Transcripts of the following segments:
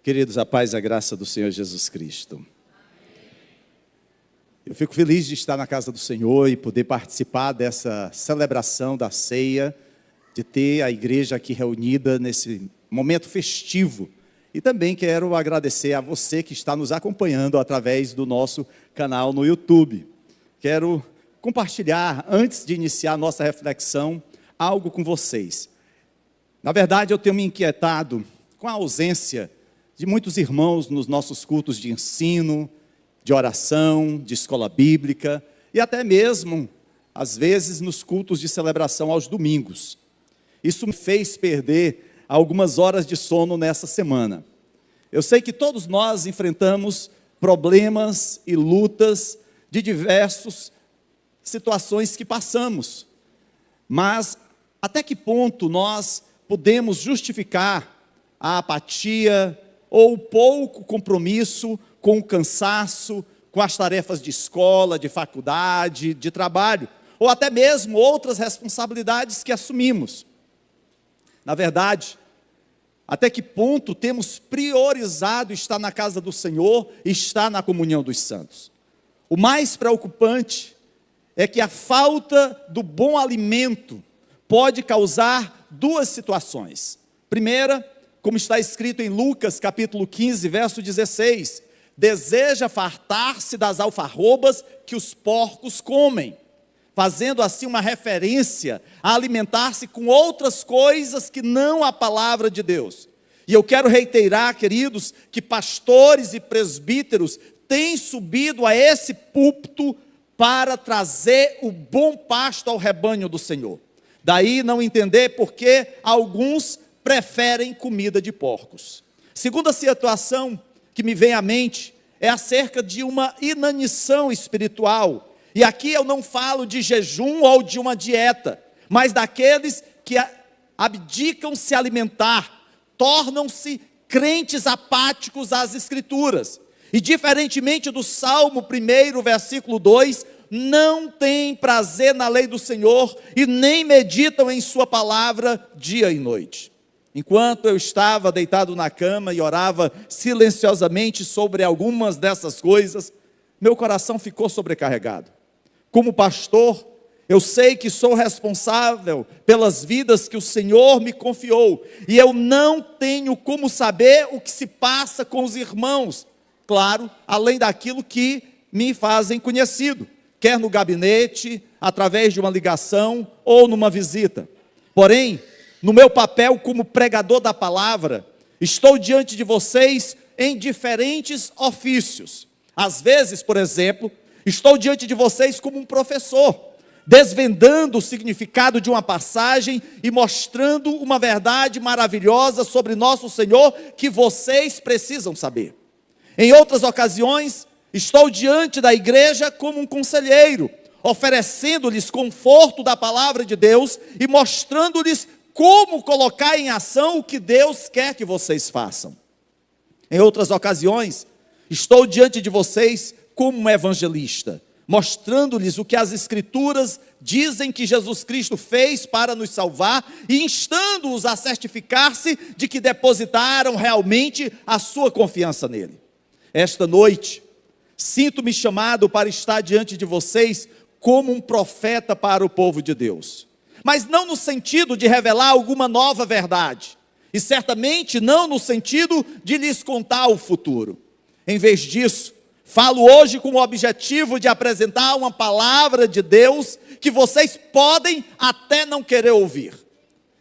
Queridos, a paz e a graça do Senhor Jesus Cristo. Eu fico feliz de estar na casa do Senhor e poder participar dessa celebração da ceia, de ter a igreja aqui reunida nesse momento festivo. E também quero agradecer a você que está nos acompanhando através do nosso canal no YouTube. Quero compartilhar, antes de iniciar a nossa reflexão, algo com vocês. Na verdade, eu tenho me inquietado com a ausência de muitos irmãos nos nossos cultos de ensino, de oração, de escola bíblica e até mesmo, às vezes, nos cultos de celebração aos domingos. Isso me fez perder algumas horas de sono nessa semana. Eu sei que todos nós enfrentamos problemas e lutas de diversas situações que passamos, mas até que ponto nós podemos justificar a apatia ou pouco compromisso com o cansaço, com as tarefas de escola, de faculdade, de trabalho, ou até mesmo outras responsabilidades que assumimos. Na verdade, até que ponto temos priorizado estar na casa do Senhor e estar na comunhão dos santos? O mais preocupante é que a falta do bom alimento pode causar duas situações. Primeira, como está escrito em Lucas capítulo 15, verso 16, deseja fartar-se das alfarrobas que os porcos comem, fazendo assim uma referência a alimentar-se com outras coisas que não a palavra de Deus. E eu quero reiterar, queridos, que pastores e presbíteros têm subido a esse púlpito para trazer o bom pasto ao rebanho do Senhor. Daí não entender por que alguns preferem comida de porcos. Segunda situação que me vem à mente é acerca de uma inanição espiritual. E aqui eu não falo de jejum ou de uma dieta, mas daqueles que abdicam se alimentar, tornam-se crentes apáticos às Escrituras. E diferentemente do Salmo 1, versículo 2, não têm prazer na lei do Senhor e nem meditam em sua palavra dia e noite. Enquanto eu estava deitado na cama e orava silenciosamente sobre algumas dessas coisas, meu coração ficou sobrecarregado. Como pastor, eu sei que sou responsável pelas vidas que o Senhor me confiou, e eu não tenho como saber o que se passa com os irmãos, claro, além daquilo que me fazem conhecido, quer no gabinete, através de uma ligação ou numa visita. Porém, no meu papel como pregador da palavra, estou diante de vocês em diferentes ofícios. Às vezes, por exemplo, estou diante de vocês como um professor, desvendando o significado de uma passagem e mostrando uma verdade maravilhosa sobre nosso Senhor que vocês precisam saber. Em outras ocasiões, estou diante da igreja como um conselheiro, oferecendo-lhes conforto da palavra de Deus e mostrando-lhes como colocar em ação o que Deus quer que vocês façam. Em outras ocasiões, estou diante de vocês como um evangelista, mostrando-lhes o que as Escrituras dizem que Jesus Cristo fez para nos salvar e instando-os a certificar-se de que depositaram realmente a sua confiança nele. Esta noite, sinto-me chamado para estar diante de vocês como um profeta para o povo de Deus. Mas não no sentido de revelar alguma nova verdade, e certamente não no sentido de lhes contar o futuro. Em vez disso, falo hoje com o objetivo de apresentar uma palavra de Deus que vocês podem até não querer ouvir.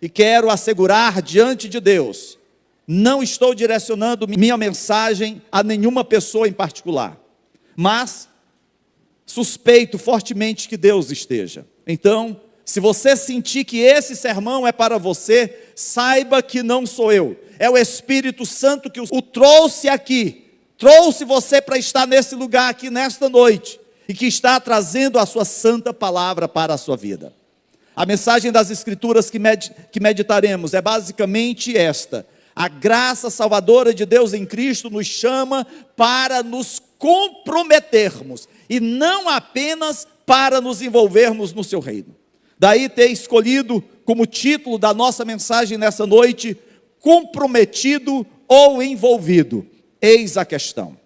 E quero assegurar diante de Deus, não estou direcionando minha mensagem a nenhuma pessoa em particular, mas suspeito fortemente que Deus esteja. Então, se você sentir que esse sermão é para você, saiba que não sou eu. É o Espírito Santo que o trouxe aqui. Trouxe você para estar nesse lugar aqui nesta noite. E que está trazendo a sua santa palavra para a sua vida. A mensagem das Escrituras que meditaremos é basicamente esta. A graça salvadora de Deus em Cristo nos chama para nos comprometermos. E não apenas para nos envolvermos no seu reino. Daí ter escolhido como título da nossa mensagem nessa noite, comprometido ou envolvido? Eis a questão.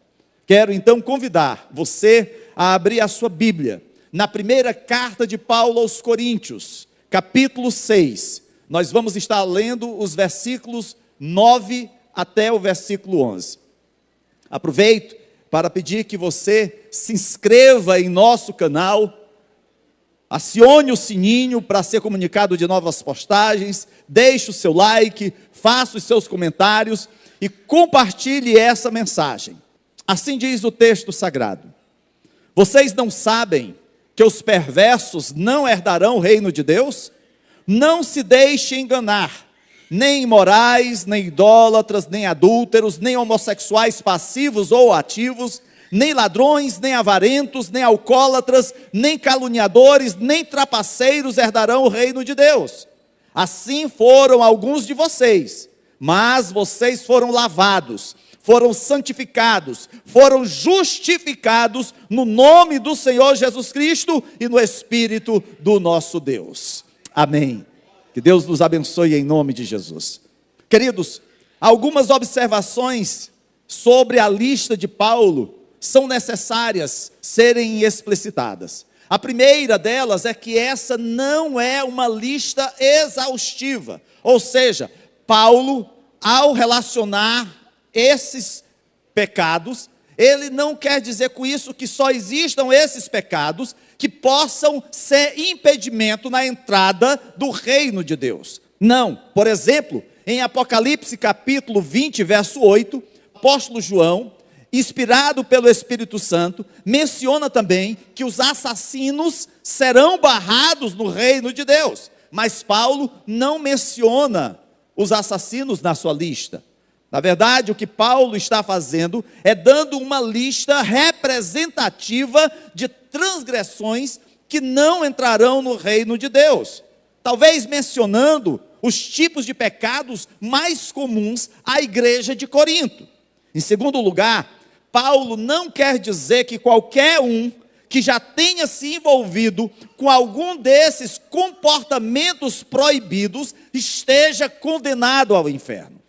Quero então convidar você a abrir a sua Bíblia na primeira carta de Paulo aos Coríntios, capítulo 6. Nós vamos estar lendo os versículos 9 até o versículo 11. Aproveito para pedir que você se inscreva em nosso canal, acione o sininho para ser comunicado de novas postagens, deixe o seu like, faça os seus comentários e compartilhe essa mensagem. Assim diz o texto sagrado: vocês não sabem que os perversos não herdarão o reino de Deus? Não se deixe enganar, nem imorais, nem idólatras, nem adúlteros, nem homossexuais passivos ou ativos, nem ladrões, nem avarentos, nem alcoólatras, nem caluniadores, nem trapaceiros herdarão o reino de Deus. Assim foram alguns de vocês, mas vocês foram lavados, foram santificados, foram justificados no nome do Senhor Jesus Cristo e no Espírito do nosso Deus. Amém. Que Deus nos abençoe em nome de Jesus. Queridos, algumas observações sobre a lista de Paulo são necessárias serem explicitadas. A primeira delas é que essa não é uma lista exaustiva. Ou seja, Paulo, ao relacionar esses pecados, ele não quer dizer com isso que só existam esses pecados que possam ser impedimento na entrada do reino de Deus. Não. Por exemplo, em Apocalipse capítulo 20, verso 8, o apóstolo João, inspirado pelo Espírito Santo, menciona também que os assassinos serão barrados no reino de Deus. Mas Paulo não menciona os assassinos na sua lista. Na verdade, o que Paulo está fazendo é dando uma lista representativa de transgressões que não entrarão no reino de Deus. Talvez mencionando os tipos de pecados mais comuns à igreja de Corinto. Em segundo lugar, Paulo não quer dizer que qualquer um que já tenha se envolvido com algum desses comportamentos proibidos esteja condenado ao inferno.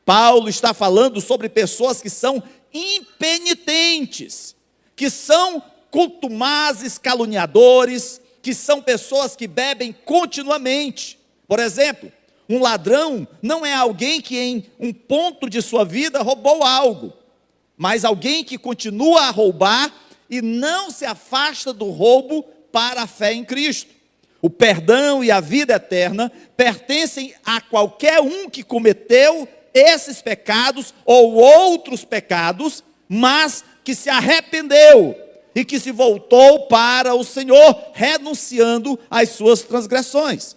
Paulo está falando sobre pessoas que são impenitentes, que são contumazes, caluniadores, que são pessoas que bebem continuamente. Por exemplo, um ladrão não é alguém que em um ponto de sua vida roubou algo, mas alguém que continua a roubar e não se afasta do roubo para a fé em Cristo. O perdão e a vida eterna pertencem a qualquer um que cometeu esses pecados ou outros pecados, mas que se arrependeu e que se voltou para o Senhor, renunciando às suas transgressões.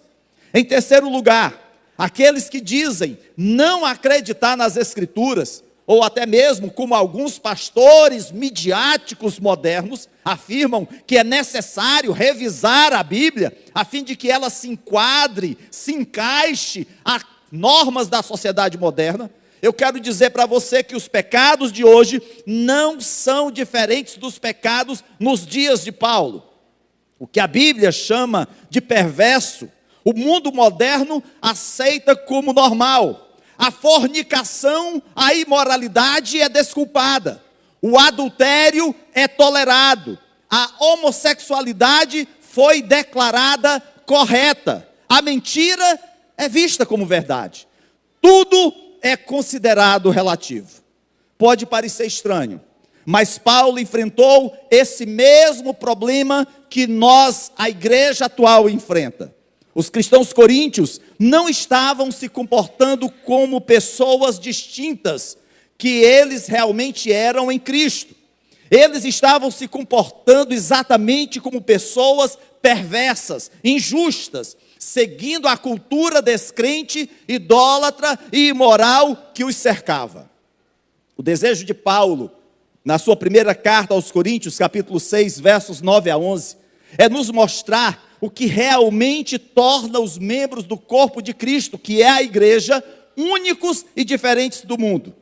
Em terceiro lugar, aqueles que dizem não acreditar nas Escrituras, ou até mesmo como alguns pastores midiáticos modernos afirmam que é necessário revisar a Bíblia, a fim de que ela se enquadre, se encaixe a normas da sociedade moderna. Eu quero dizer para você que os pecados de hoje não são diferentes dos pecados nos dias de Paulo. O que a Bíblia chama de perverso, o mundo moderno aceita como normal. A fornicação, a imoralidade é desculpada. O adultério é tolerado. A homossexualidade foi declarada correta. A mentira é vista como verdade. Tudo é considerado relativo. Pode parecer estranho, mas Paulo enfrentou esse mesmo problema que nós, a igreja atual, enfrenta. Os cristãos coríntios não estavam se comportando como pessoas distintas que eles realmente eram em Cristo. Eles estavam se comportando exatamente como pessoas perversas, injustas, seguindo a cultura descrente, idólatra e imoral que os cercava. O desejo de Paulo, na sua primeira carta aos Coríntios, capítulo 6, versos 9 a 11, é nos mostrar o que realmente torna os membros do corpo de Cristo, que é a igreja, únicos e diferentes do mundo.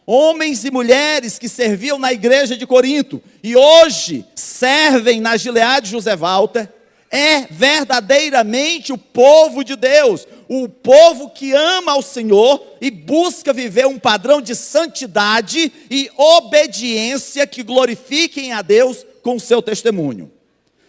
Homens e mulheres que serviam na igreja de Corinto e hoje servem na Gileade José Walter, é verdadeiramente o povo de Deus, o povo que ama ao Senhor e busca viver um padrão de santidade e obediência que glorifiquem a Deus com o seu testemunho.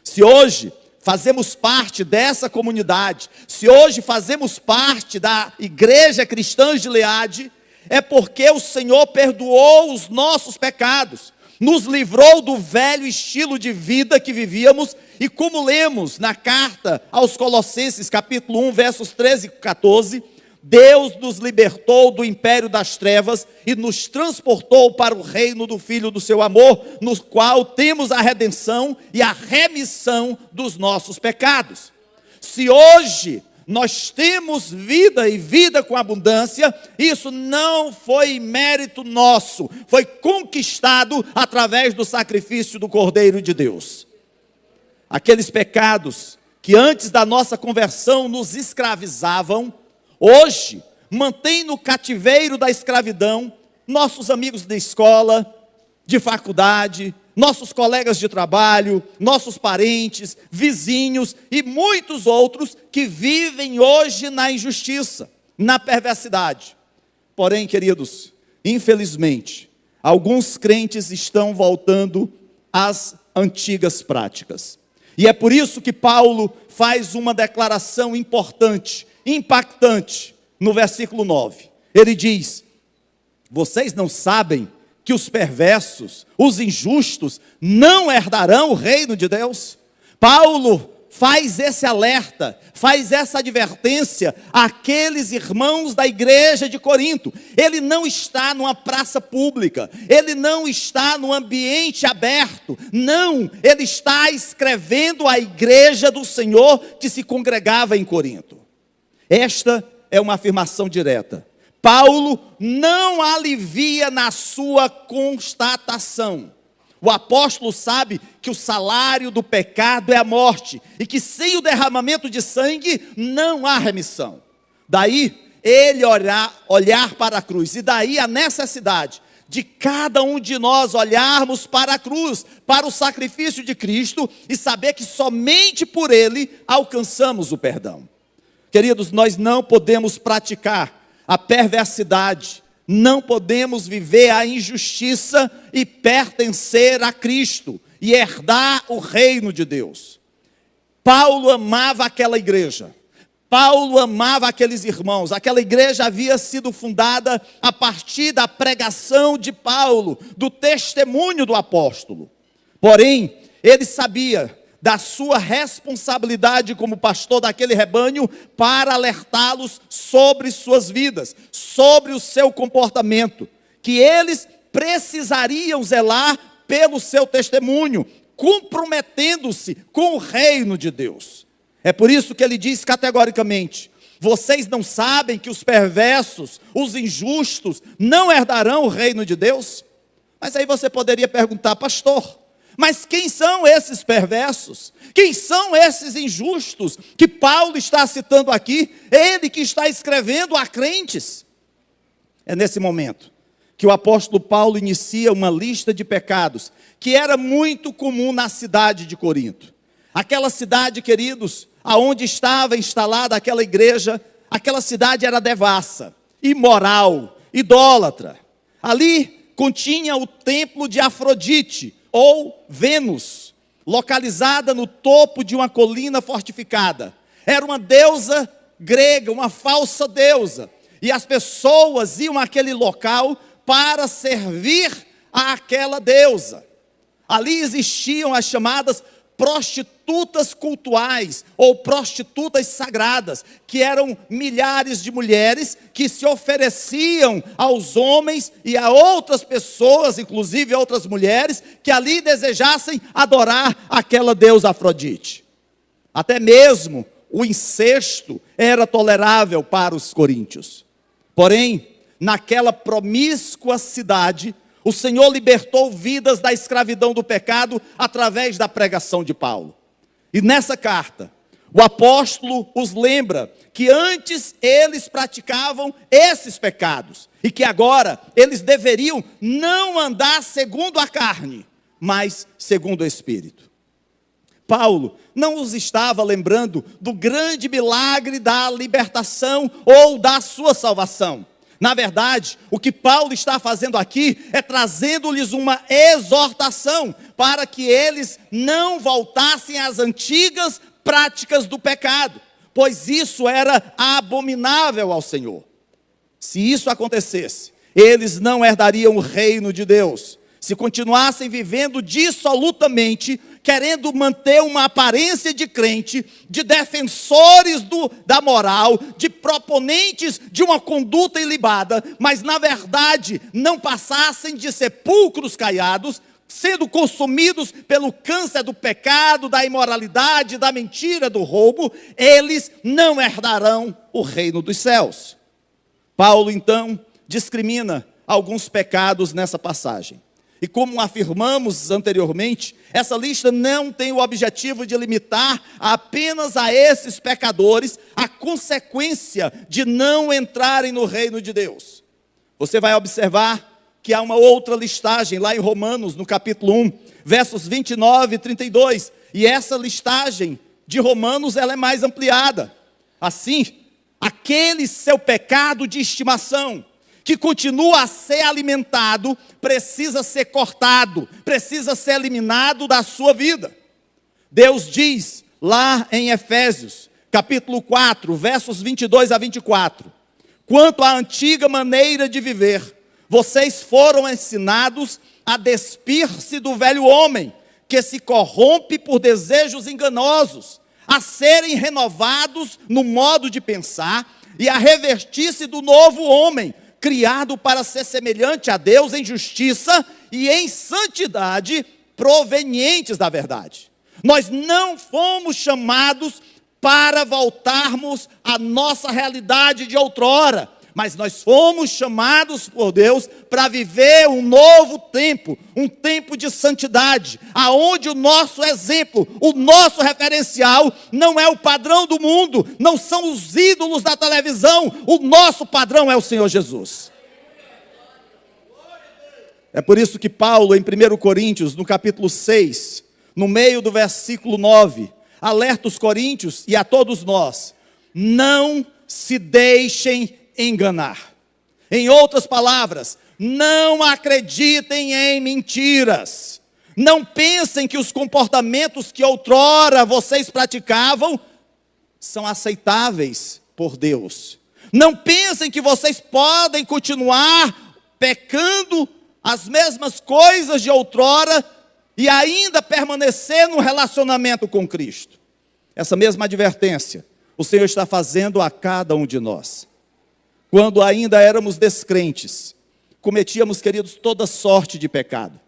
Se hoje fazemos parte dessa comunidade, se hoje fazemos parte da Igreja Cristã Gileade, é porque o Senhor perdoou os nossos pecados, nos livrou do velho estilo de vida que vivíamos, e como lemos na carta aos Colossenses, capítulo 1, versos 13 e 14, Deus nos libertou do império das trevas e nos transportou para o reino do Filho do seu amor, no qual temos a redenção e a remissão dos nossos pecados. Se hoje nós temos vida e vida com abundância, isso não foi mérito nosso, foi conquistado através do sacrifício do Cordeiro de Deus. Aqueles pecados que antes da nossa conversão nos escravizavam, hoje mantém no cativeiro da escravidão nossos amigos de escola, de faculdade, nossos colegas de trabalho, nossos parentes, vizinhos e muitos outros que vivem hoje na injustiça, na perversidade. Porém, queridos, infelizmente, alguns crentes estão voltando às antigas práticas. E é por isso que Paulo faz uma declaração importante, impactante, no versículo 9. Ele diz: vocês não sabem que os perversos, os injustos, não herdarão o reino de Deus? Paulo faz esse alerta, faz essa advertência àqueles irmãos da igreja de Corinto. Ele não está numa praça pública, ele não está num ambiente aberto, não, ele está escrevendo à igreja do Senhor que se congregava em Corinto. Esta é uma afirmação direta. Paulo não alivia na sua constatação. O apóstolo sabe que o salário do pecado é a morte, e que sem o derramamento de sangue não há remissão. Daí ele olhar para a cruz, e daí a necessidade de cada um de nós olharmos para a cruz, para o sacrifício de Cristo, e saber que somente por ele alcançamos o perdão. Queridos, nós não podemos praticar a perversidade, não podemos viver a injustiça e pertencer a Cristo e herdar o reino de Deus. Paulo amava aquela igreja, Paulo amava aqueles irmãos. Aquela igreja havia sido fundada a partir da pregação de Paulo, do testemunho do apóstolo. Porém, ele sabia da sua responsabilidade como pastor daquele rebanho para alertá-los sobre suas vidas, sobre o seu comportamento, que eles precisariam zelar pelo seu testemunho, comprometendo-se com o reino de Deus. É por isso que ele diz categoricamente: vocês não sabem que os perversos, os injustos, não herdarão o reino de Deus? Mas aí você poderia perguntar: pastor, mas quem são esses perversos? Quem são esses injustos que Paulo está citando aqui? Ele que está escrevendo a crentes. É nesse momento que o apóstolo Paulo inicia uma lista de pecados que era muito comum na cidade de Corinto. Aquela cidade, queridos, aonde estava instalada aquela igreja, aquela cidade era devassa, imoral, idólatra. Ali continha o templo de Afrodite, ou Vênus, localizada no topo de uma colina fortificada. Era uma deusa grega, uma falsa deusa, e as pessoas iam àquele local para servir àquela deusa. Ali existiam as chamadas prostitutas cultuais, ou prostitutas sagradas, que eram milhares de mulheres que se ofereciam aos homens e a outras pessoas, inclusive outras mulheres, que ali desejassem adorar aquela deusa Afrodite. Até mesmo o incesto era tolerável para os coríntios. Porém, naquela promíscua cidade, o Senhor libertou vidas da escravidão do pecado através da pregação de Paulo. E nessa carta, o apóstolo os lembra que antes eles praticavam esses pecados e que agora eles deveriam não andar segundo a carne, mas segundo o Espírito. Paulo não os estava lembrando do grande milagre da libertação ou da sua salvação. Na verdade, o que Paulo está fazendo aqui é trazendo-lhes uma exortação para que eles não voltassem às antigas práticas do pecado, pois isso era abominável ao Senhor. Se isso acontecesse, eles não herdariam o reino de Deus. Se continuassem vivendo dissolutamente, querendo manter uma aparência de crente, de defensores da moral, de proponentes de uma conduta ilibada, mas na verdade não passassem de sepulcros caiados, sendo consumidos pelo câncer do pecado, da imoralidade, da mentira, do roubo, eles não herdarão o reino dos céus. Paulo então discrimina alguns pecados nessa passagem. E como afirmamos anteriormente, essa lista não tem o objetivo de limitar apenas a esses pecadores a consequência de não entrarem no reino de Deus. Você vai observar que há uma outra listagem lá em Romanos, no capítulo 1, versos 29 e 32. E essa listagem de Romanos, ela é mais ampliada. Assim, aquele seu pecado de estimação, que continua a ser alimentado, precisa ser cortado, precisa ser eliminado da sua vida. Deus diz lá em Efésios, capítulo 4, versos 22 a 24, quanto à antiga maneira de viver, vocês foram ensinados a despir-se do velho homem, que se corrompe por desejos enganosos, a serem renovados no modo de pensar e a revestir-se do novo homem, criado para ser semelhante a Deus em justiça e em santidade provenientes da verdade. Nós não fomos chamados para voltarmos à nossa realidade de outrora, mas nós fomos chamados por Deus para viver um novo tempo, um tempo de santidade, aonde o nosso exemplo, o nosso referencial não é o padrão do mundo, não são os ídolos da televisão, o nosso padrão é o Senhor Jesus. É por isso que Paulo, em 1 Coríntios, no capítulo 6, no meio do versículo 9, alerta os coríntios e a todos nós: não se deixem enganar. Em outras palavras, não acreditem em mentiras. Não pensem que os comportamentos que outrora vocês praticavam são aceitáveis por Deus. Não pensem que vocês podem continuar pecando as mesmas coisas de outrora e ainda permanecer no relacionamento com Cristo. Essa mesma advertência o Senhor está fazendo a cada um de nós. Quando ainda éramos descrentes, cometíamos, queridos, toda sorte de pecado.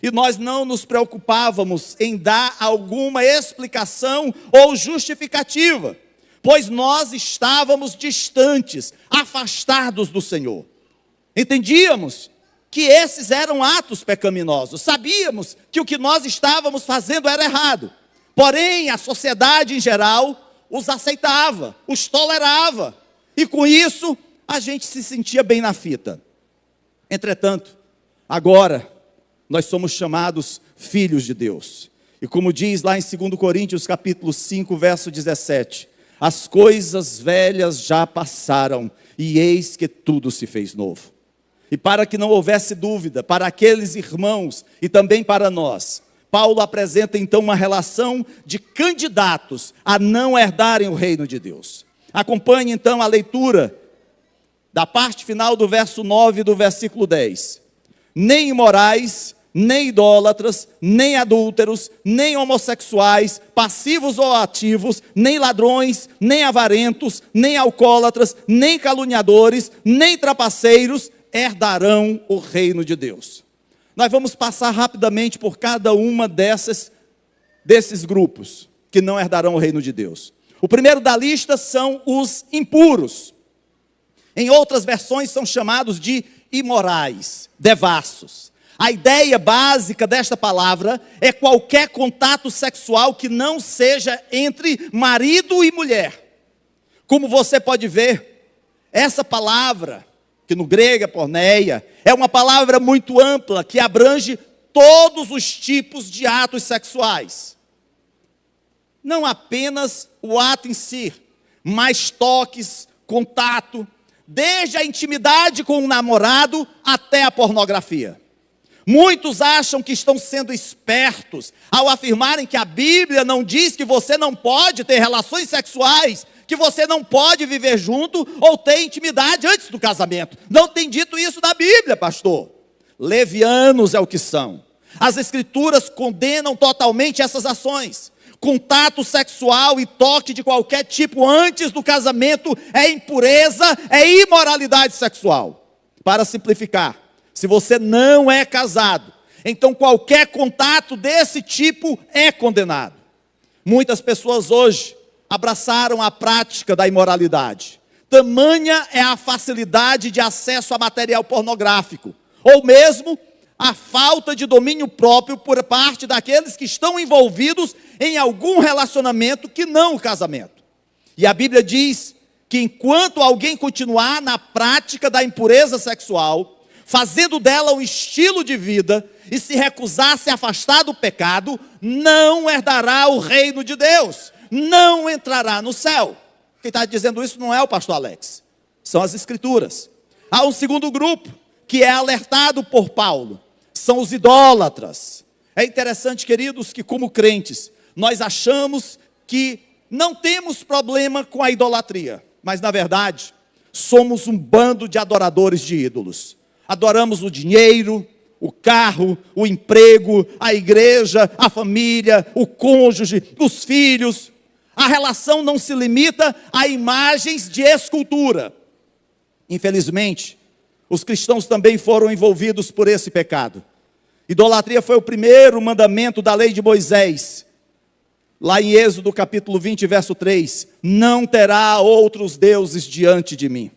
E nós não nos preocupávamos em dar alguma explicação ou justificativa, pois nós estávamos distantes, afastados do Senhor. Entendíamos que esses eram atos pecaminosos, sabíamos que o que nós estávamos fazendo era errado. Porém, a sociedade em geral os aceitava, os tolerava, e com isso a gente se sentia bem na fita. Entretanto, agora nós somos chamados filhos de Deus. E como diz lá em 2 Coríntios capítulo 5, verso 17, as coisas velhas já passaram, e eis que tudo se fez novo. E para que não houvesse dúvida, para aqueles irmãos e também para nós, Paulo apresenta então uma relação de candidatos a não herdarem o reino de Deus. Acompanhe então a leitura da parte final do verso 9 do versículo 10. Nem imorais, nem idólatras, nem adúlteros, nem homossexuais, passivos ou ativos, nem ladrões, nem avarentos, nem alcoólatras, nem caluniadores, nem trapaceiros herdarão o reino de Deus. Nós vamos passar rapidamente por cada uma desses grupos que não herdarão o reino de Deus. O primeiro da lista são os impuros. Em outras versões são chamados de imorais, devassos. A ideia básica desta palavra é qualquer contato sexual que não seja entre marido e mulher. Como você pode ver, essa palavra, que no grego é porneia, é uma palavra muito ampla, que abrange todos os tipos de atos sexuais. não apenas o ato em si, mas toques, contato, desde a intimidade com o namorado até a pornografia. Muitos acham que estão sendo espertos ao afirmarem que a Bíblia não diz que você não pode ter relações sexuais, que você não pode viver junto ou ter intimidade antes do casamento. Não tem dito isso na Bíblia, pastor. Levianos é o que são. As Escrituras condenam totalmente essas ações. Contato sexual e toque de qualquer tipo antes do casamento é impureza, é imoralidade sexual. Para simplificar, se você não é casado, então qualquer contato desse tipo é condenado. Muitas pessoas hoje abraçaram a prática da imoralidade. Tamanha é a facilidade de acesso a material pornográfico, ou mesmo a falta de domínio próprio por parte daqueles que estão envolvidos em algum relacionamento que não o casamento. E a Bíblia diz que enquanto alguém continuar na prática da impureza sexual, fazendo dela um estilo de vida e se recusar a se afastar do pecado, não herdará o reino de Deus, não entrará no céu. Quem está dizendo isso não é o pastor Alex, são as Escrituras. Há um segundo grupo que é alertado por Paulo, são os idólatras. É interessante, queridos, que como crentes, nós achamos que não temos problema com a idolatria, mas na verdade, somos um bando de adoradores de ídolos. Adoramos o dinheiro, o carro, o emprego, a igreja, a família, o cônjuge, os filhos. A relação não se limita a imagens de escultura. Infelizmente, os cristãos também foram envolvidos por esse pecado. Idolatria foi o primeiro mandamento da lei de Moisés. Lá em Êxodo capítulo 20, verso 3. Não terá outros deuses diante de mim.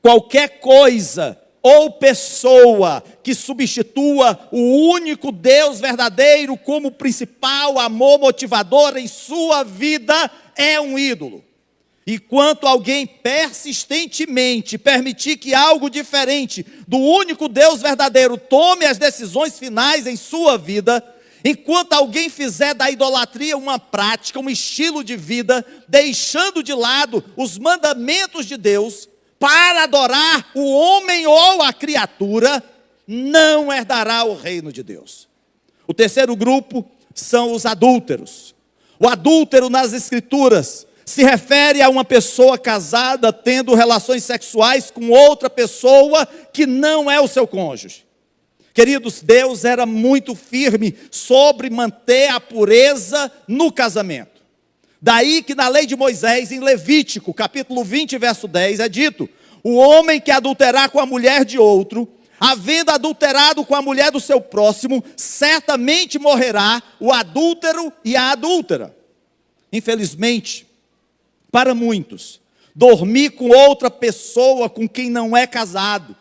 Qualquer coisa ou pessoa que substitua o único Deus verdadeiro como principal amor motivador em sua vida é um ídolo. E quanto alguém persistentemente permitir que algo diferente do único Deus verdadeiro tome as decisões finais em sua vida, enquanto alguém fizer da idolatria uma prática, um estilo de vida, deixando de lado os mandamentos de Deus para adorar o homem ou a criatura, não herdará o reino de Deus. O terceiro grupo são os adúlteros. O adúltero nas Escrituras se refere a uma pessoa casada tendo relações sexuais com outra pessoa que não é o seu cônjuge. Queridos, Deus era muito firme sobre manter a pureza no casamento. Daí que na lei de Moisés, em Levítico, capítulo 20, verso 10, é dito: o homem que adulterar com a mulher de outro, havendo adulterado com a mulher do seu próximo, certamente morrerá o adúltero e a adúltera. Infelizmente, para muitos, dormir com outra pessoa com quem não é casado,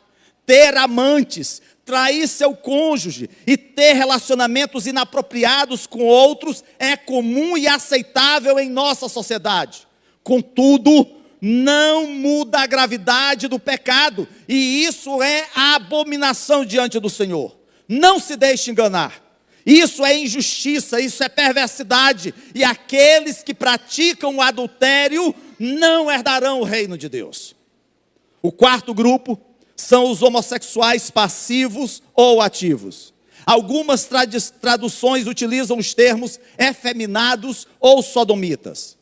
ter amantes, trair seu cônjuge e ter relacionamentos inapropriados com outros é comum e aceitável em nossa sociedade. Contudo, não muda a gravidade do pecado, e isso é a abominação diante do Senhor. Não se deixe enganar. Isso é injustiça, isso é perversidade, e aqueles que praticam o adultério não herdarão o reino de Deus. O quarto grupo são os homossexuais passivos ou ativos. Algumas traduções utilizam os termos efeminados ou sodomitas.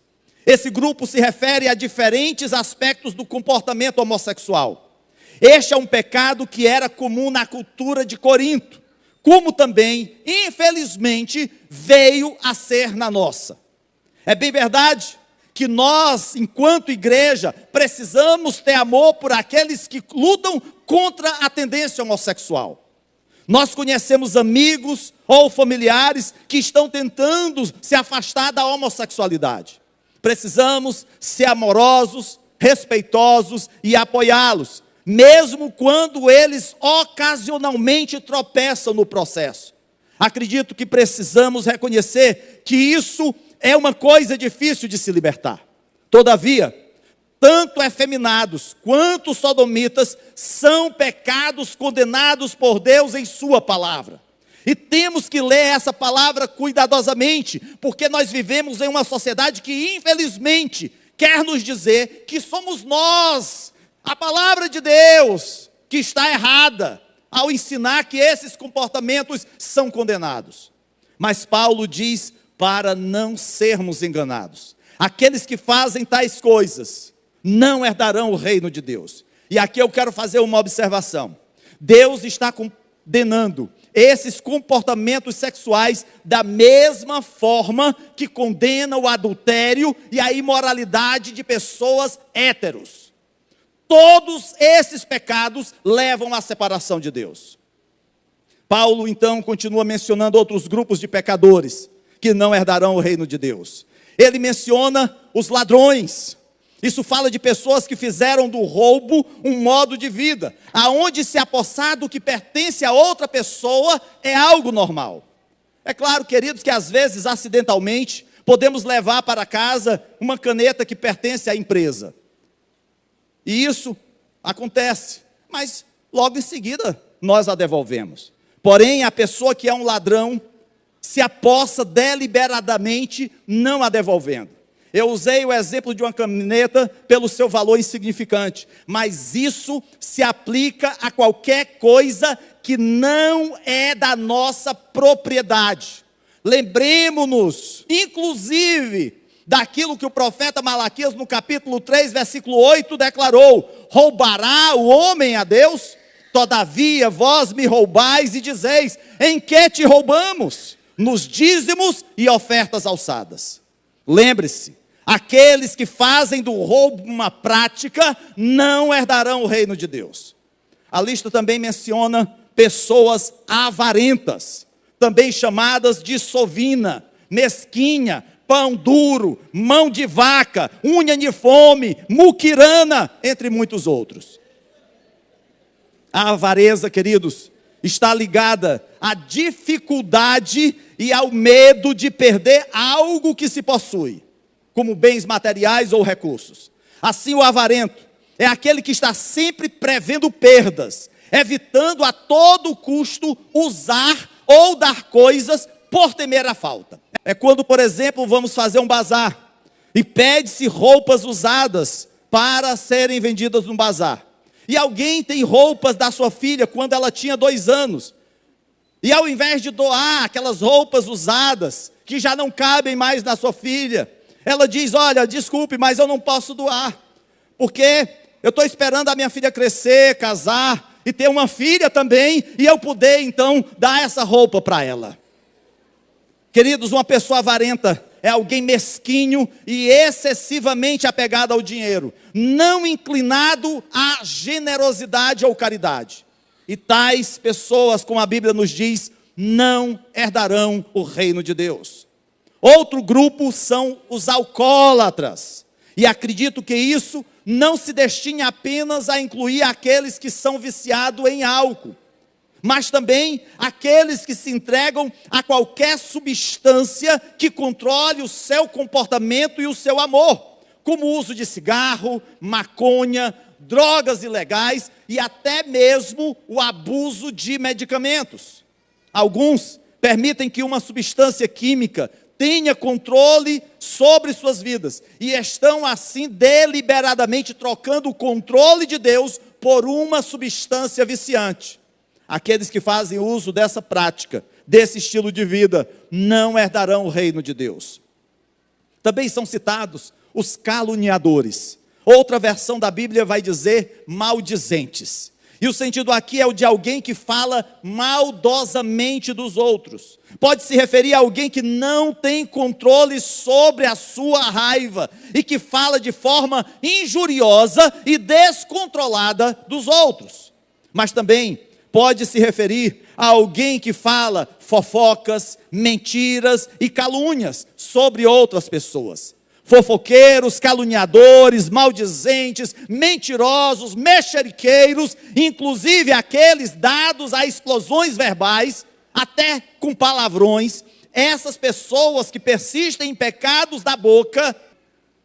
Esse grupo se refere a diferentes aspectos do comportamento homossexual. Este é um pecado que era comum na cultura de Corinto, como também, infelizmente, veio a ser na nossa. É bem verdade que nós, enquanto igreja, precisamos ter amor por aqueles que lutam contra a tendência homossexual. Nós conhecemos amigos ou familiares que estão tentando se afastar da homossexualidade. Precisamos ser amorosos, respeitosos e apoiá-los, mesmo quando eles ocasionalmente tropeçam no processo. Acredito que precisamos reconhecer que isso é uma coisa difícil de se libertar. Todavia, tanto efeminados quanto sodomitas são pecados condenados por Deus em sua palavra. E temos que ler essa palavra cuidadosamente, porque nós vivemos em uma sociedade que, infelizmente, quer nos dizer que somos nós, a palavra de Deus, que está errada, ao ensinar que esses comportamentos são condenados. Mas Paulo diz para não sermos enganados. Aqueles que fazem tais coisas não herdarão o reino de Deus. E aqui eu quero fazer uma observação. Deus está condenando esses comportamentos sexuais da mesma forma que condena o adultério e a imoralidade de pessoas héteros. Todos esses pecados levam à separação de Deus. Paulo então continua mencionando outros grupos de pecadores que não herdarão o reino de Deus. Ele menciona os ladrões. Isso fala de pessoas que fizeram do roubo um modo de vida, aonde se apossar do que pertence a outra pessoa é algo normal. É claro, queridos, que às vezes, acidentalmente, podemos levar para casa uma caneta que pertence à empresa. E isso acontece, mas logo em seguida nós a devolvemos. Porém, a pessoa que é um ladrão se apossa deliberadamente não a devolvendo. Eu usei o exemplo de uma caneta pelo seu valor insignificante, mas isso se aplica a qualquer coisa que não é da nossa propriedade. Lembremos-nos, inclusive, daquilo que o profeta Malaquias, no capítulo 3, versículo 8, declarou: roubará o homem a Deus? Todavia vós me roubais e dizeis: em que te roubamos? Nos dízimos e ofertas alçadas. Lembre-se, aqueles que fazem do roubo uma prática não herdarão o reino de Deus. A lista também menciona pessoas avarentas, também chamadas de sovina, mesquinha, pão duro, mão de vaca, unha de fome, muquirana, entre muitos outros. A avareza, queridos, está ligada à dificuldade e ao medo de perder algo que se possui, como bens materiais ou recursos. Assim, o avarento é aquele que está sempre prevendo perdas, evitando a todo custo usar ou dar coisas por temer a falta. É quando, por exemplo, vamos fazer um bazar e pede-se roupas usadas para serem vendidas no bazar. E alguém tem roupas da sua filha quando ela tinha 2 anos. E ao invés de doar aquelas roupas usadas, que já não cabem mais na sua filha, ela diz: olha, desculpe, mas eu não posso doar, porque eu estou esperando a minha filha crescer, casar, e ter uma filha também, e eu poder então dar essa roupa para ela. Queridos, uma pessoa avarenta é alguém mesquinho e excessivamente apegado ao dinheiro, não inclinado à generosidade ou caridade. E tais pessoas, como a Bíblia nos diz, não herdarão o reino de Deus. Outro grupo são os alcoólatras. E acredito que isso não se destina apenas a incluir aqueles que são viciados em álcool, mas também aqueles que se entregam a qualquer substância que controle o seu comportamento e o seu amor, como o uso de cigarro, maconha, drogas ilegais e até mesmo o abuso de medicamentos. Alguns permitem que uma substância química tenha controle sobre suas vidas e estão assim deliberadamente trocando o controle de Deus por uma substância viciante. Aqueles que fazem uso dessa prática, desse estilo de vida, não herdarão o reino de Deus. Também são citados os caluniadores. Outra versão da Bíblia vai dizer maldizentes. E o sentido aqui é o de alguém que fala maldosamente dos outros. Pode se referir a alguém que não tem controle sobre a sua raiva e que fala de forma injuriosa e descontrolada dos outros. Mas também pode se referir a alguém que fala fofocas, mentiras e calúnias sobre outras pessoas. Fofoqueiros, caluniadores, maldizentes, mentirosos, mexeriqueiros, inclusive aqueles dados a explosões verbais, até com palavrões. Essas pessoas que persistem em pecados da boca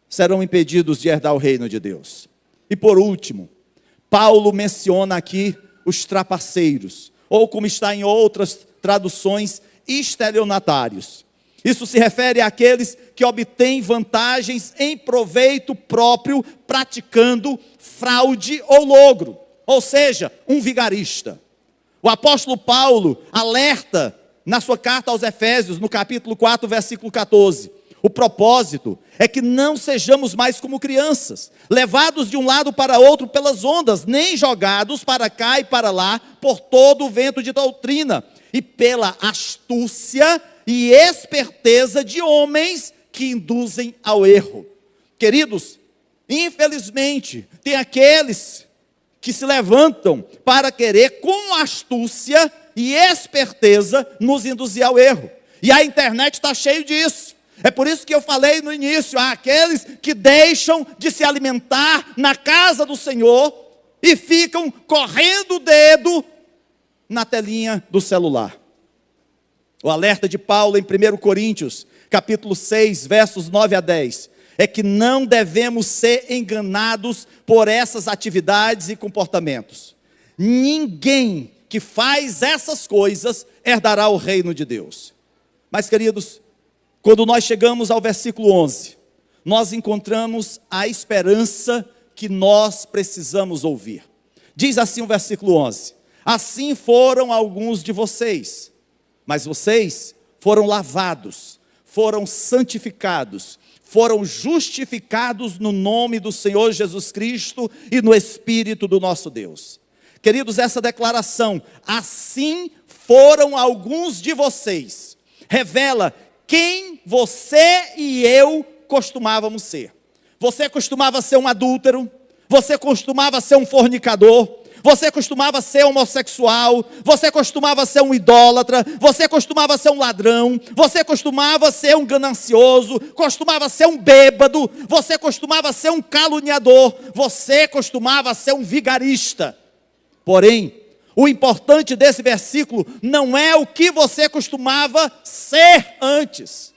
serão impedidos de herdar o reino de Deus. E por último, Paulo menciona aqui os trapaceiros, ou como está em outras traduções, estelionatários. Isso se refere àqueles que obtêm vantagens em proveito próprio, praticando fraude ou logro. Ou seja, um vigarista. O apóstolo Paulo alerta na sua carta aos Efésios, no capítulo 4, versículo 14. O propósito é que não sejamos mais como crianças, levados de um lado para outro pelas ondas, nem jogados para cá e para lá por todo o vento de doutrina, e pela astúcia e esperteza de homens que induzem ao erro. Queridos, infelizmente, tem aqueles que se levantam para querer, com astúcia e esperteza, nos induzir ao erro. E a internet está cheia disso. É por isso que eu falei no início, há aqueles que deixam de se alimentar na casa do Senhor e ficam correndo o dedo na telinha do celular. O alerta de Paulo em 1 Coríntios, capítulo 6, versos 9 a 10, é que não devemos ser enganados por essas atividades e comportamentos. Ninguém que faz essas coisas herdará o reino de Deus. Mas, queridos, quando nós chegamos ao versículo 11, nós encontramos a esperança que nós precisamos ouvir. Diz assim o versículo 11: assim foram alguns de vocês, mas vocês foram lavados, foram santificados, foram justificados no nome do Senhor Jesus Cristo e no Espírito do nosso Deus. Queridos, essa declaração, assim foram alguns de vocês, revela quem você e eu costumávamos ser. Você costumava ser um adúltero, você costumava ser um fornicador, você costumava ser homossexual, você costumava ser um idólatra, você costumava ser um ladrão, você costumava ser um ganancioso, costumava ser um bêbado, você costumava ser um caluniador, você costumava ser um vigarista. Porém, o importante desse versículo não é o que você costumava ser antes.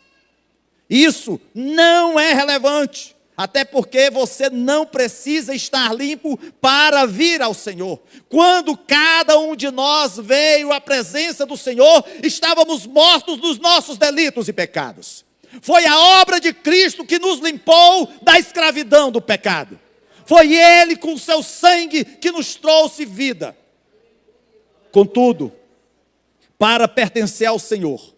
Isso não é relevante. Até porque você não precisa estar limpo para vir ao Senhor. Quando cada um de nós veio à presença do Senhor, estávamos mortos nos nossos delitos e pecados. Foi a obra de Cristo que nos limpou da escravidão do pecado. Foi Ele com o seu sangue que nos trouxe vida. Contudo, para pertencer ao Senhor,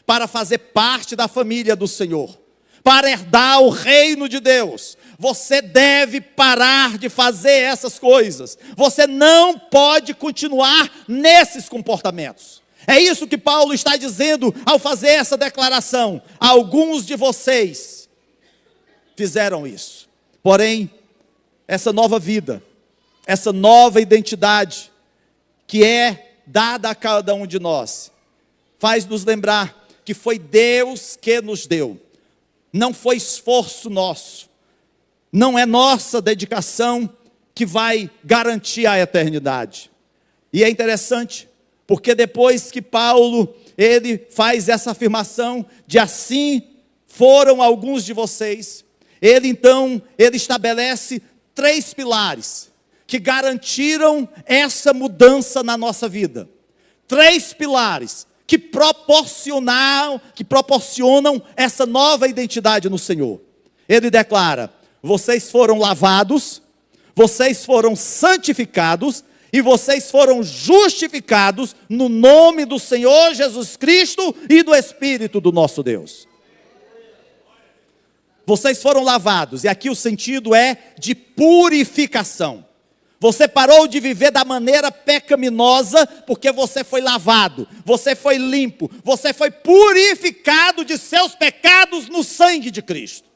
para fazer parte da família do Senhor, para herdar o reino de Deus, você deve parar de fazer essas coisas. Você não pode continuar nesses comportamentos. É isso que Paulo está dizendo ao fazer essa declaração. Alguns de vocês fizeram isso. Porém, essa nova vida, essa nova identidade que é dada a cada um de nós, faz nos lembrar que foi Deus que nos deu. Não foi esforço nosso, não é nossa dedicação que vai garantir a eternidade. E é interessante, porque depois que Paulo, ele faz essa afirmação de assim foram alguns de vocês, ele estabelece 3 pilares que garantiram essa mudança na nossa vida. 3 pilares que proporcionam essa nova identidade no Senhor. Ele declara: vocês foram lavados, vocês foram santificados e vocês foram justificados no nome do Senhor Jesus Cristo e do Espírito do nosso Deus. Vocês foram lavados, e aqui o sentido é de purificação. Você parou de viver da maneira pecaminosa, porque você foi lavado, você foi limpo, você foi purificado de seus pecados no sangue de Cristo.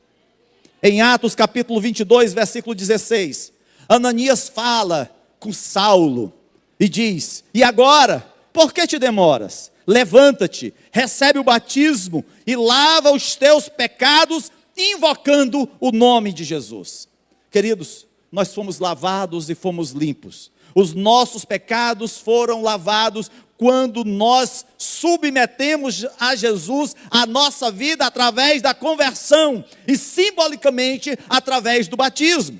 Em Atos capítulo 22, versículo 16, Ananias fala com Saulo e diz: e agora, por que te demoras? Levanta-te, recebe o batismo e lava os teus pecados, invocando o nome de Jesus. Queridos, nós fomos lavados e fomos limpos. Os nossos pecados foram lavados quando nós submetemos a Jesus a nossa vida através da conversão e simbolicamente através do batismo.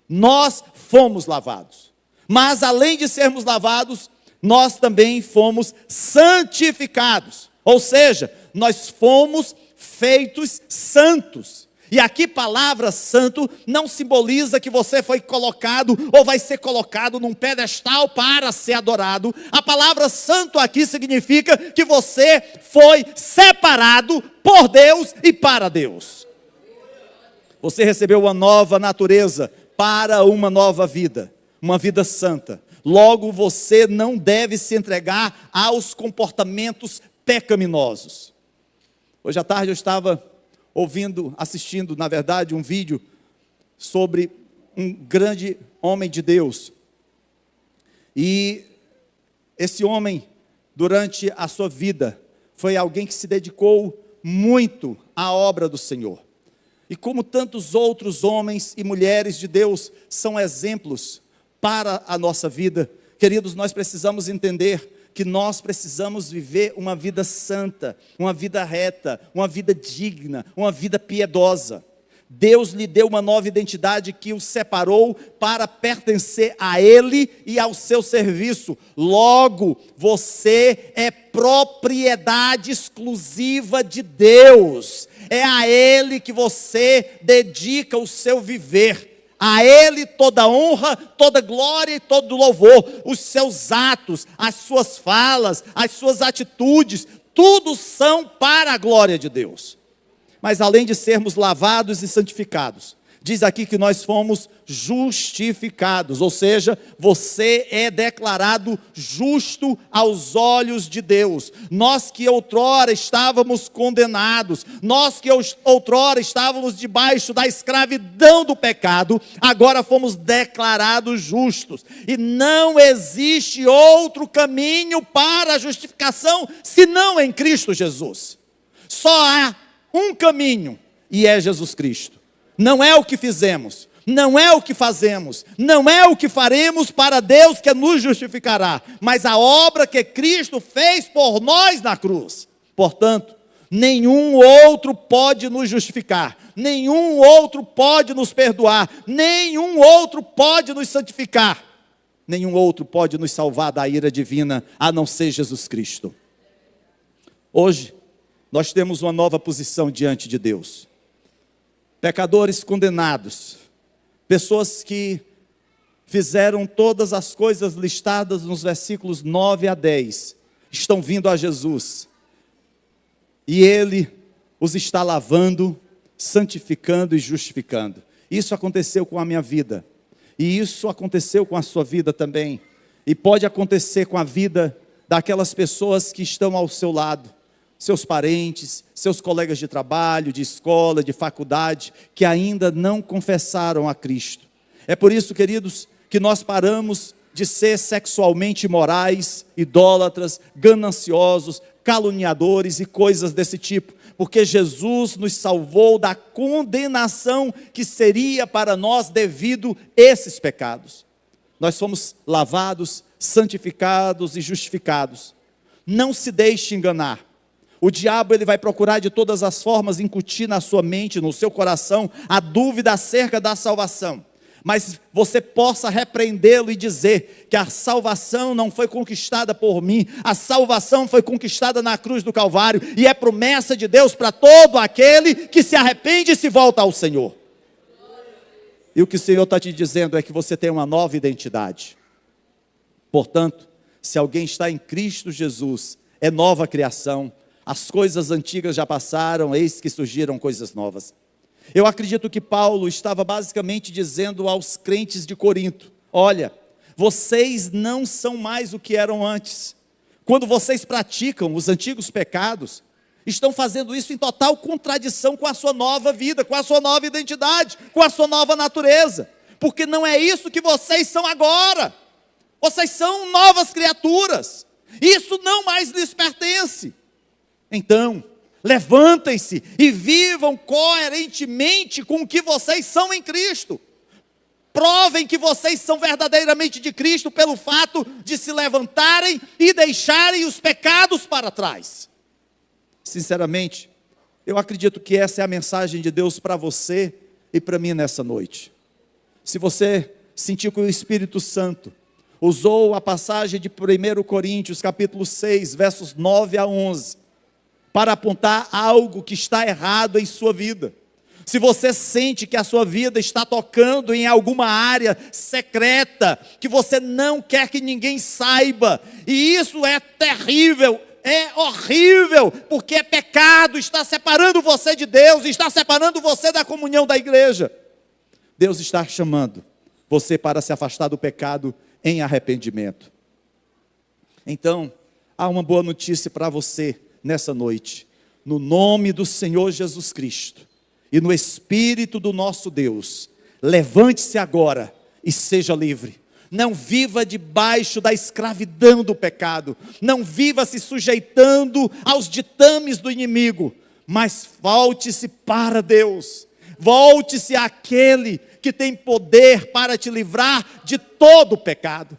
Nós fomos lavados. Mas além de sermos lavados, nós também fomos santificados. Ou seja, nós fomos feitos santos. E aqui palavra santo não simboliza que você foi colocado ou vai ser colocado num pedestal para ser adorado. A palavra santo aqui significa que você foi separado por Deus e para Deus. Você recebeu uma nova natureza para uma nova vida, uma vida santa. Logo, você não deve se entregar aos comportamentos pecaminosos. Hoje à tarde eu estava assistindo, na verdade, um vídeo sobre um grande homem de Deus. E esse homem, durante a sua vida, foi alguém que se dedicou muito à obra do Senhor. E como tantos outros homens e mulheres de Deus são exemplos para a nossa vida, queridos, nós precisamos entender que nós precisamos viver uma vida santa, uma vida reta, uma vida digna, uma vida piedosa. Deus lhe deu uma nova identidade que o separou para pertencer a Ele e ao seu serviço. Logo, você é propriedade exclusiva de Deus. É a Ele que você dedica o seu viver. A Ele toda honra, toda glória e todo louvor. Os seus atos, as suas falas, as suas atitudes, tudo são para a glória de Deus. Mas além de sermos lavados e santificados, diz aqui que nós fomos justificados, ou seja, você é declarado justo aos olhos de Deus. Nós que outrora estávamos condenados, nós que outrora estávamos debaixo da escravidão do pecado, agora fomos declarados justos. E não existe outro caminho para a justificação, senão em Cristo Jesus. Só há um caminho, e é Jesus Cristo. Não é o que fizemos, não é o que fazemos, não é o que faremos para Deus que nos justificará, mas a obra que Cristo fez por nós na cruz. Portanto, nenhum outro pode nos justificar, nenhum outro pode nos perdoar, nenhum outro pode nos santificar, nenhum outro pode nos salvar da ira divina, a não ser Jesus Cristo. Hoje, nós temos uma nova posição diante de Deus. Pecadores condenados, pessoas que fizeram todas as coisas listadas nos versículos 9 a 10, estão vindo a Jesus, e Ele os está lavando, santificando e justificando. Isso aconteceu com a minha vida, e isso aconteceu com a sua vida também, e pode acontecer com a vida daquelas pessoas que estão ao seu lado, seus parentes, seus colegas de trabalho, de escola, de faculdade, que ainda não confessaram a Cristo. É por isso, queridos, que nós paramos de ser sexualmente imorais, idólatras, gananciosos, caluniadores e coisas desse tipo, porque Jesus nos salvou da condenação que seria para nós devido a esses pecados. Nós fomos lavados, santificados e justificados. Não se deixe enganar. O diabo ele vai procurar de todas as formas incutir na sua mente, no seu coração, a dúvida acerca da salvação. Mas você possa repreendê-lo e dizer que a salvação não foi conquistada por mim, a salvação foi conquistada na cruz do Calvário, e é promessa de Deus para todo aquele que se arrepende e se volta ao Senhor. E o que o Senhor está te dizendo é que você tem uma nova identidade. Portanto, se alguém está em Cristo Jesus, é nova criação. As coisas antigas já passaram, eis que surgiram coisas novas. Eu acredito que Paulo estava basicamente dizendo aos crentes de Corinto: olha, vocês não são mais o que eram antes. Quando vocês praticam os antigos pecados, estão fazendo isso em total contradição com a sua nova vida, com a sua nova identidade, com a sua nova natureza. Porque não é isso que vocês são agora. Vocês são novas criaturas. Isso não mais lhes pertence. Então, levantem-se e vivam coerentemente com o que vocês são em Cristo. Provem que vocês são verdadeiramente de Cristo pelo fato de se levantarem e deixarem os pecados para trás. Sinceramente, eu acredito que essa é a mensagem de Deus para você e para mim nessa noite. Se você sentir que o Espírito Santo, usou a passagem de 1 Coríntios, capítulo 6, versos 9 a 11, para apontar algo que está errado em sua vida. Se você sente que a sua vida está tocando em alguma área secreta, que você não quer que ninguém saiba, e isso é terrível, é horrível, porque é pecado, está separando você de Deus, está separando você da comunhão da igreja. Deus está chamando você para se afastar do pecado em arrependimento. Então, há uma boa notícia para você nessa noite. No nome do Senhor Jesus Cristo e no Espírito do nosso Deus, levante-se agora e seja livre. Não viva debaixo da escravidão do pecado. Não viva se sujeitando aos ditames do inimigo. Mas volte-se para Deus. Volte-se àquele que tem poder para te livrar de todo o pecado.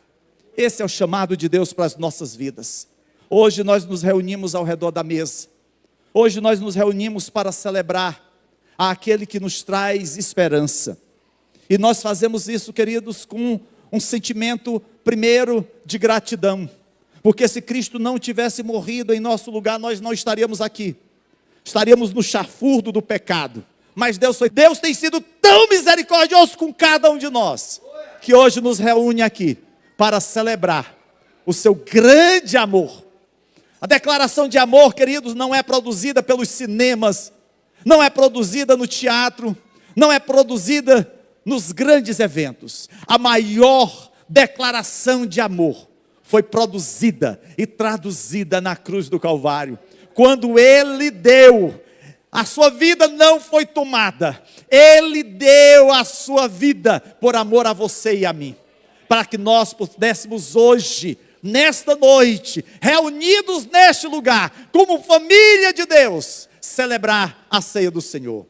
Esse é o chamado de Deus para as nossas vidas. Hoje nós nos reunimos ao redor da mesa. Hoje nós nos reunimos para celebrar àquele que nos traz esperança. E nós fazemos isso, queridos, com um sentimento, primeiro, de gratidão. Porque se Cristo não tivesse morrido em nosso lugar, nós não estaríamos aqui. Estaríamos no chafurdo do pecado. Mas Deus tem sido tão misericordioso com cada um de nós, que hoje nos reúne aqui para celebrar o seu grande amor. A declaração de amor, queridos, não é produzida pelos cinemas, não é produzida no teatro, não é produzida nos grandes eventos. A maior declaração de amor foi produzida e traduzida na cruz do Calvário, quando Ele deu. A sua vida não foi tomada. Ele deu a sua vida por amor a você e a mim. Para que nós pudéssemos hoje, nesta noite, reunidos neste lugar, como família de Deus, celebrar a ceia do Senhor.